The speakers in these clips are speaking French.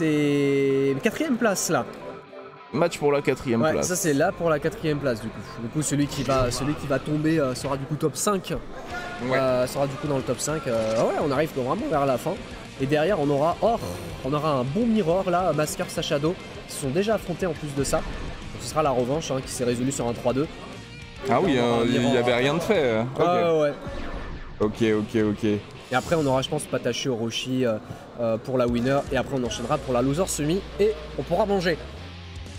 c'est la 4ème place là. Match pour la 4ème place. Ça c'est là pour la 4ème place du coup. Du coup celui qui va tomber sera du coup top 5. Sera du coup dans le top 5. Ouais, on arrive vraiment vers la fin. Et derrière on aura un bon mirror là, Masker, Sashado, qui se sont déjà affrontés en plus de ça. Donc, ce sera la revanche qui s'est résolue sur un 3-2. Ah oui, il n'y avait rien de fait. Ouais. Ok. Et après on aura je pense Patachi Orochi pour la winner. Et après on enchaînera pour la loser semi et on pourra manger.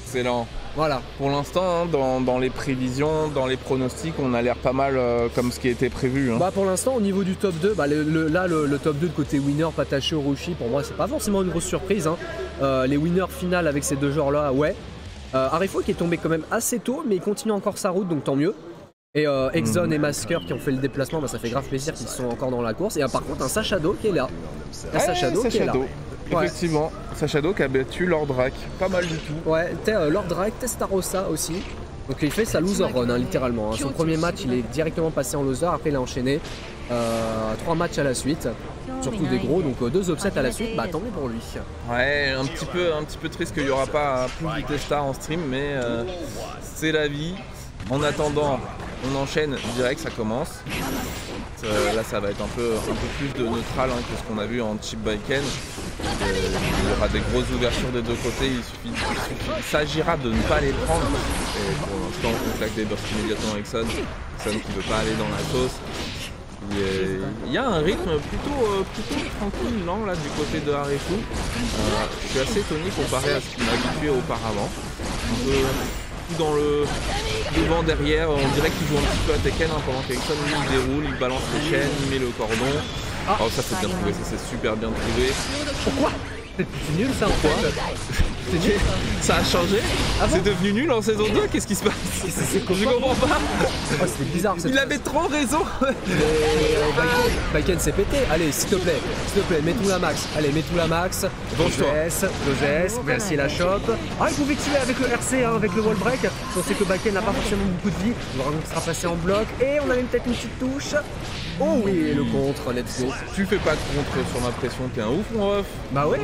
Excellent. Voilà. Pour l'instant, dans les prévisions, dans les pronostics, on a l'air pas mal comme ce qui était prévu. Bah pour l'instant, au niveau du top 2, le top 2 de côté winner, Patachi Orochi, pour moi, c'est pas forcément une grosse surprise. Les winners finales avec ces deux genres-là, ouais. Arifo qui est tombé quand même assez tôt, mais il continue encore sa route, donc tant mieux. Et Exxon et Masker qui ont fait le déplacement, ça fait grave plaisir qu'ils sont encore dans la course. Et par contre, un Sashado qui est là. Sashado qui est là. Effectivement, Sashado qui a battu Lord Drake, pas mal du tout. Ouais, Lord Drake, Testarossa aussi. Donc il fait sa loser run littéralement. Son premier match il est directement passé en loser, après il a enchaîné 3 matchs à la suite. Surtout des gros, donc 2 upsets à la suite, bah tant mieux pour lui. Ouais, un petit peu triste qu'il n'y aura pas plus de Testa en stream, mais c'est la vie. En attendant, on enchaîne direct, ça commence. Là ça va être un peu plus de neutral que ce qu'on a vu en Chip Baiken. Il y aura des grosses ouvertures des deux côtés, il s'agira de ne pas les prendre. Et pour l'instant on claque des bursts immédiatement avec Son qui ne veut pas aller dans la sauce. Il y a un rythme plutôt tranquille lent là du côté de Harefu. Je suis assez étonné comparé à ce qu'il m'a habitué auparavant. Un peu dans le devant, derrière, on dirait qu'il joue un petit peu à Tekken pendant qu'Exxon lui il déroule, il balance les chaînes, il met le cordon. Oh ça c'est bien trouvé, ça c'est super bien trouvé. Pourquoi? C'est nul ça en fait. Ça a changé. C'est devenu nul en saison 2, qu'est-ce qui se passe? Je comprends pas. C'est bizarre. Il avait trop raison. Baiken s'est pété. Allez, s'il te plaît, mets-tout la max. Allez, mets-tout la max. Dogess, merci la chope. Ah, il pouvait tuer avec le RC, avec le wall break. On sait que Baiken n'a pas forcément beaucoup de vie. Le dragon sera passé en bloc. Et on a même peut-être une petite touche. Oh oui, le contre, let's go. Tu fais pas de contre sur ma pression, t'es un ouf mon ref. Bah ouais.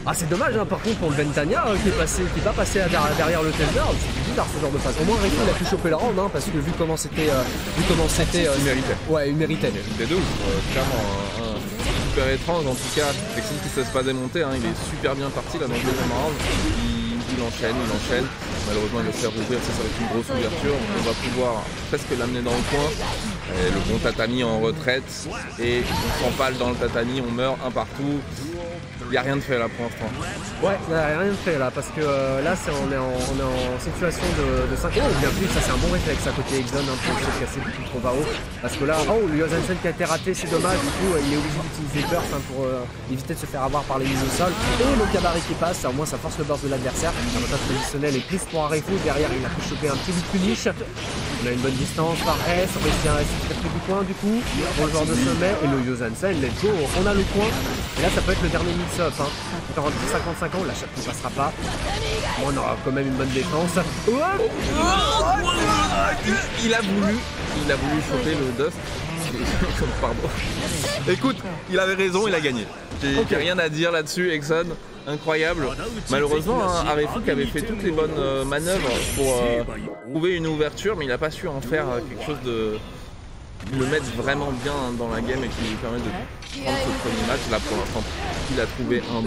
Ah c'est dommage par contre pour le Ventania qui est pas passé derrière le Tender, c'est bizarre ce genre de phase. Au moins Rico il a pu choper la round parce que vu comment c'était il méritait. Ouais, il méritait. Il de ouf, clairement super étrange en tout cas. Exxon qui ne se laisse pas démonter, il est super bien parti là dans le deuxième round. Il enchaîne. Malheureusement il va se faire ouvrir, ça va être une grosse ouverture. On va pouvoir presque l'amener dans le coin. Et le bon tatami en retraite et on s'empale dans le tatami, on meurt un partout. Il n'y a rien de fait là pour l'instant. Ouais, il n'y a rien de fait là parce que là on est en situation de 5. Oh bien vu, ça c'est un bon réflexe à côté Exxon pour essayer de casser beaucoup trop bas haut. Parce que là, le Yosensen qui a été raté, c'est dommage, du coup il est obligé d'utiliser Burst pour éviter de se faire avoir par les mises au sol. Et le Kabari qui passe, au moins ça force le burst de l'adversaire. L'avantage positionnel est plus pour Harefu, derrière il a pu choper un petit bout de punish. On a une bonne distance par S, on réussit à essayer de faire du coin du coup. Bon joueur de sommet et le Yosensen, let's go, on a le coin. Et là ça peut être le dernier mix-up. Dans 55 ans, la chape ne passera pas. Bon, on aura quand même une bonne défense. Il a voulu choper le dust. Pardon. Écoute, il avait raison, il a gagné. J'ai rien à dire là-dessus, Exxon. Incroyable. Malheureusement, Harefu qui avait fait toutes les bonnes manœuvres pour trouver une ouverture, mais il n'a pas su en faire quelque chose de le mettre vraiment bien dans la game et qui lui permet de prendre ce premier match. Là pour l'instant il a trouvé un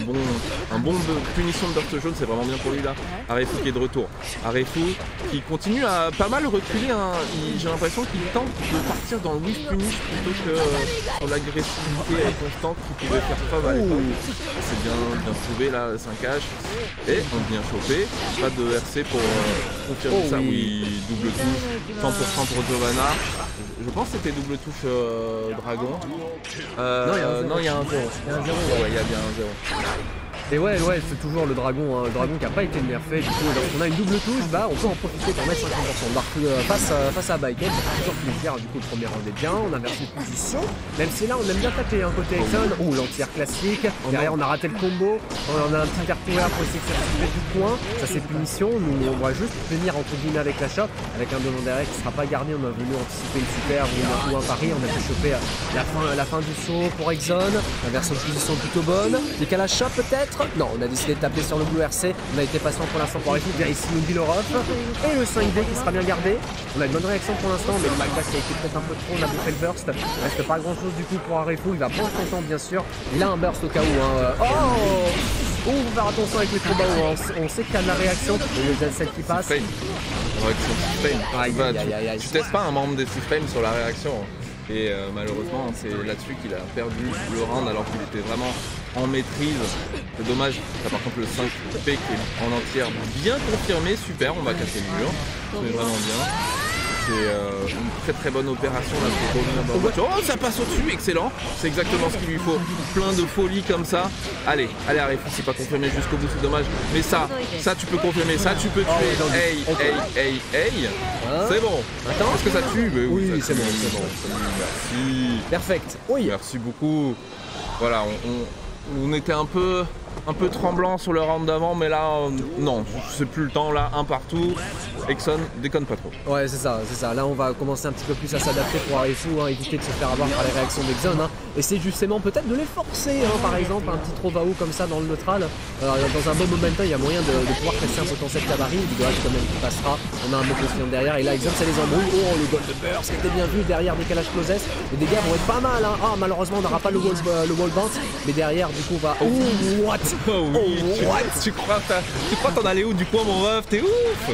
bon punition de burst jaune, c'est vraiment bien pour lui là. Harefu qui est de retour. Harefu qui continue à pas mal reculer, j'ai l'impression qu'il tente de partir dans le whiff punish plutôt que sur l'agressivité constante qu'il pouvait faire preuve à l'époque. C'est bien trouvé là, le 5H. Et on vient choper, pas de RC pour confirmer ça, oui, double touche, 100% pour Giovanna. Je pense que c'était double touche dragon. Non, il y a un 0. Il y a un 0. Ouais, il y a bien un 0. Et ouais, c'est toujours le dragon qui n'a pas été nerfé. Du coup, lorsqu'on a une double touche, on peut en profiter pour mettre 50%. Face à Baiken, ça fait toujours plaisir. Du coup, le premier round est bien, on inverse les positions. Même si là, on aime bien taper côté Exxon. Oh, l'anti-air classique. Derrière, on a raté le combo. On a un petit R2R pour essayer de faire du coin. Ça, c'est punition. Nous, on va juste venir entre guillemets avec la shot. Avec un demande derrière qui ne sera pas garni. On a venu anticiper le super ou un pari. On a pu choper la fin du saut pour Exxon. Inverse une position plutôt bonne. Décalage shot peut-être. Non, on a décidé de taper sur le Blue RC. On a été patient pour l'instant pour Arefu. Ici, nous dit l'Europe. Et le 5D qui sera bien gardé. On a une bonne réaction pour l'instant, mais le backdash qui a été peut-être un peu trop. On a bouffé le burst. Il reste pas grand chose du coup pour Arefu. Il va prendre son temps, bien sûr. Il a un burst au cas où. Hein. Oh! Oh, faut faire attention avec les combats. On sait qu'il y a de la réaction. Le Zen qui passe. Réaction tu testes pas un membre des Frame sur la réaction. Et malheureusement, c'est là-dessus qu'il a perdu le round alors qu'il était vraiment en maîtrise. C'est dommage. Ça, par contre, le 5P qui est en entière bien confirmé. Super, on va casser le mur. C'est vraiment bien. C'est une très bonne opération là pour revenir dans le voiture. Oh, ça passe au-dessus, excellent. C'est exactement ce qu'il lui faut. Plein de folie comme ça. Allez, Arefu, c'est pas confirmé jusqu'au bout, c'est dommage. Mais ça tu peux confirmer, ça tu peux tuer. Hey. C'est bon. Attends, est-ce que ça tue? Oui, c'est bon. Merci. Perfect. Oui. Merci beaucoup. Voilà, on était un peu tremblant sur le round d'avant, mais là, non, c'est plus le temps, là, un partout. Exxon, déconne pas trop. Ouais, c'est ça. Là, on va commencer un petit peu plus à s'adapter pour Arefu, hein, éviter de se faire avoir par les réactions d'Exxon. Hein. Et c'est justement peut-être de les forcer, hein, par exemple, un petit Trovao comme ça dans le neutral. Dans un bon momentum, il y a moyen de pouvoir casser un potentiel cabaret. Il doit quand même qui passera. On a un mot confiant derrière. Et là, Exxon, ça les embrouille. Oh, le gold de burst, c'était bien vu derrière décalage closest. Les dégâts vont être pas mal. Hein. Ah, malheureusement, on n'aura pas le wall bounce. Mais derrière, du coup, on va. Oh, what? Oh oui, tu crois t'en aller où du coup mon ref? T'es ouf.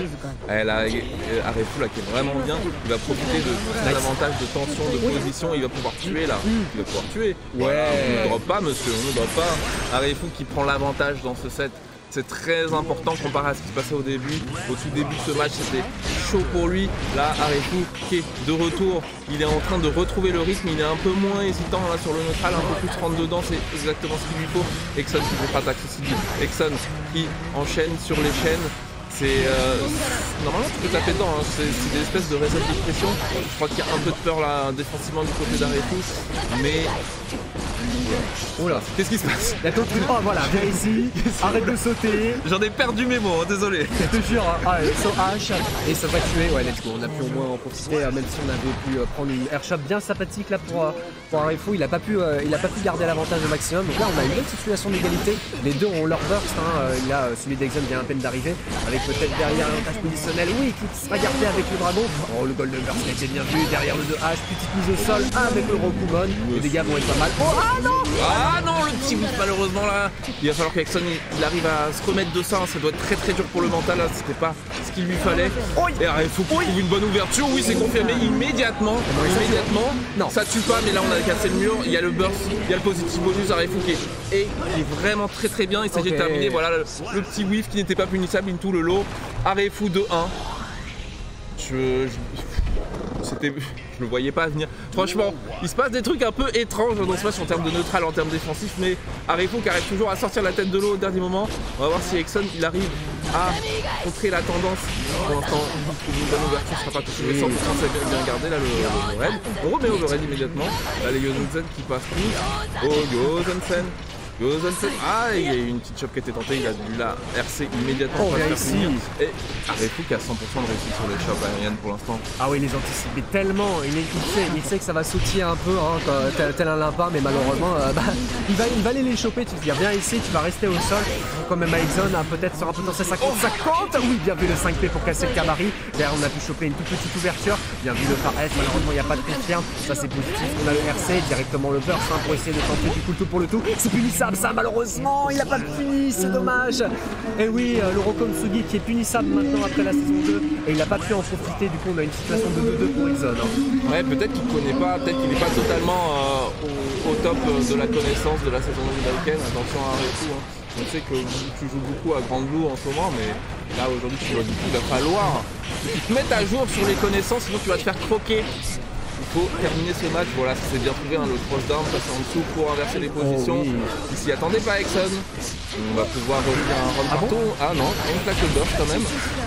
Elle a Arefu là qui est vraiment bien, il va profiter de tous ses avantages de tension, de position, il va pouvoir tuer là. Il va pouvoir tuer. Ouais. On ne drop pas monsieur, on ne drop pas. Arefu qui prend l'avantage dans ce set. C'est très important comparé à ce qui se passait au début. Au tout début de ce match, c'était chaud pour lui. Là, Arefu qui est de retour. Il est en train de retrouver le rythme. Il est un peu moins hésitant là sur le neutral, un peu plus rentre dedans. C'est exactement ce qu'il lui faut. Exxon qui contre-attaque ceci dit. Exxon qui enchaîne sur les chaînes. C'est normalement tu peux taper dedans, hein. C'est des espèces de reset de pression. Je crois qu'il y a un peu de peur là défensivement du côté d'Arefu, mais oula, qu'est-ce qui se passe? La tente, oh voilà, viens ici, arrête de sauter. J'en ai perdu mes mots, hein, désolé. Je te jure, hein. So H et ça va tuer. Ouais, let's go. On a pu au moins en profiter, même si on avait pu prendre une airshot bien sympathique là pour Arefu. Il a pas pu garder l'avantage au maximum. Donc là, on a une bonne situation d'égalité. Les deux ont leur burst. Hein. Là, celui d'Exxon vient à peine d'arriver, avec peut-être derrière l'avantage positionnel. Oui, qui sera gardé avec le dragon. Oh, le golden burst a été bien vu derrière le 2H. Petite mise au sol avec le Rokumon. Les dégâts vont être pas mal. Oh, ah non! Ah non, le petit whiff malheureusement là. Il va falloir qu'Exxon il arrive à se remettre de ça. Ça doit être très dur pour le mental. Là, c'était pas ce qu'il lui fallait. Et Arefu qui trouve une bonne ouverture. Oui, c'est confirmé immédiatement. Non, ça tue pas, mais là on a cassé le mur. Il y a le burst, il y a le positif bonus. Arefu qui est vraiment très bien. Il s'agit de terminer. Voilà le petit whiff qui n'était pas punissable into le lot. Arefu 2-1. Je le voyais pas venir. Franchement, il se passe des trucs un peu étranges dans ce match en termes de neutral, en termes défensifs, mais Arefu qui arrive toujours à sortir la tête de l'eau au dernier moment. On va voir si Exxon il arrive à contrer la tendance. Pour l'instant, une bonne ouverture sera pas touchée, mais 100% c'est bien gardé là le overhead. On remet overhead immédiatement. Là les Yozensen qui passent tous. Oh Yozensen. Ah, il y a eu une petite chop qui était tentée, il a dû la RC immédiatement. Oh, ici. Et Arefu qui a 100% de réussite sur les chops aériennes pour l'instant. Ah oui, il les anticipe tellement, il sait que ça va sautiller un peu, hein, tel un lapin, mais malheureusement, il va aller les choper. Tu te dis, viens ici, tu vas rester au sol. Quand même Exxon peut-être sur un potentiel 50-50. Oui, bien vu le 5P pour casser le cabaret. Derrière, on a pu choper une toute petite ouverture. Bien vu le phare S, malheureusement, il n'y a pas de confirme. Ça, c'est positif. On a le RC, directement le burst pour essayer de tenter du coup le tout pour le tout. C'est punissable. Ça malheureusement il n'a pas puni, c'est dommage. Et oui, le Rokomsugi qui est punissable maintenant après la saison 2 et il n'a pas pu en profiter, du coup on a une situation de 2-2 pour Exxon. Ouais, peut-être qu'il connaît pas, peut-être qu'il n'est pas totalement au top de la connaissance de la saison américaine. Attention à Arefu, hein. On sait que tu joues beaucoup à Grande Blue en ce moment, mais là aujourd'hui tu vois du coup il va falloir que tu te mettes à jour sur les connaissances, sinon tu vas te faire croquer. Il faut terminer ce match, voilà, ça s'est bien trouvé, hein, le cross down, passer en dessous pour inverser les positions. Oh, oui. Il s'y attendait pas Exxon. On va pouvoir revenir un run partout. Ah non, on claque le burst quand même.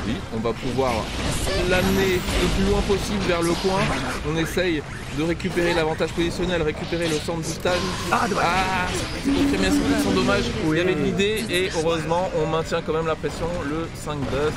Oui, on va pouvoir l'amener le plus loin possible vers le coin. On essaye de récupérer l'avantage positionnel, récupérer le centre du stage. C'est confirmé à 100% dommage. Oui. Il y avait de l'idée et heureusement on maintient quand même la pression, le 5 dust.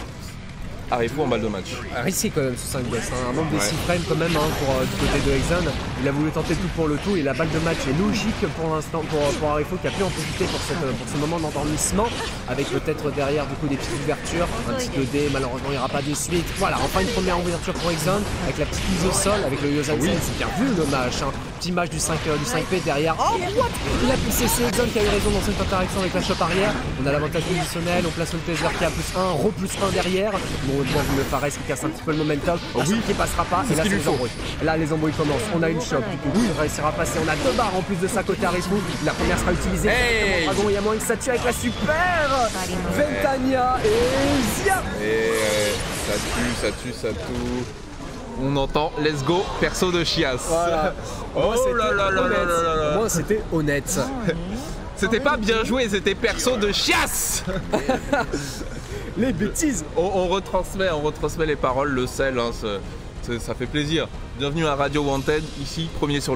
Arifu en balle de match. Risqué quand même ce 5 deaths, un nombre de 6 frames quand même pour du côté de Exxon. Il a voulu tenter tout pour le tout et la balle de match est logique pour l'instant pour Arifu qui a pu en profiter pour ce moment d'endormissement avec peut-être derrière du coup des petites ouvertures, un petit 2D, malheureusement il n'y aura pas de suite. Voilà, enfin une première ouverture pour Exxon avec la petite mise au sol avec le Yosansen, c'est bien vu le match. Petit match du 5P derrière. Oh what? Il a poussé, c'est Exxon qui a eu raison dans cette interaction avec la shop arrière. On a l'avantage positionnel, on place le taser qui a +1, +1 derrière. Bon, le Fares qui casse un petit peu le momentum, qui passera pas, et là c'est les embrouilles. Là les embrouilles commencent, on a une shop, du coup, il réussira à passer, on a 2 barres en plus de ça côté Arifu. La première sera utilisée, Dragon, il y a moins que ça tue avec la super Ventania et Zia. Et ça tue. On entend let's go perso de Chias. Voilà. Oh là là là là là là. Moi c'était honnête. C'était pas bien joué, c'était perso de Chias. Les bêtises. On retransmet les paroles, le sel, hein, ça fait plaisir. Bienvenue à Radio Wanted, ici, premier sur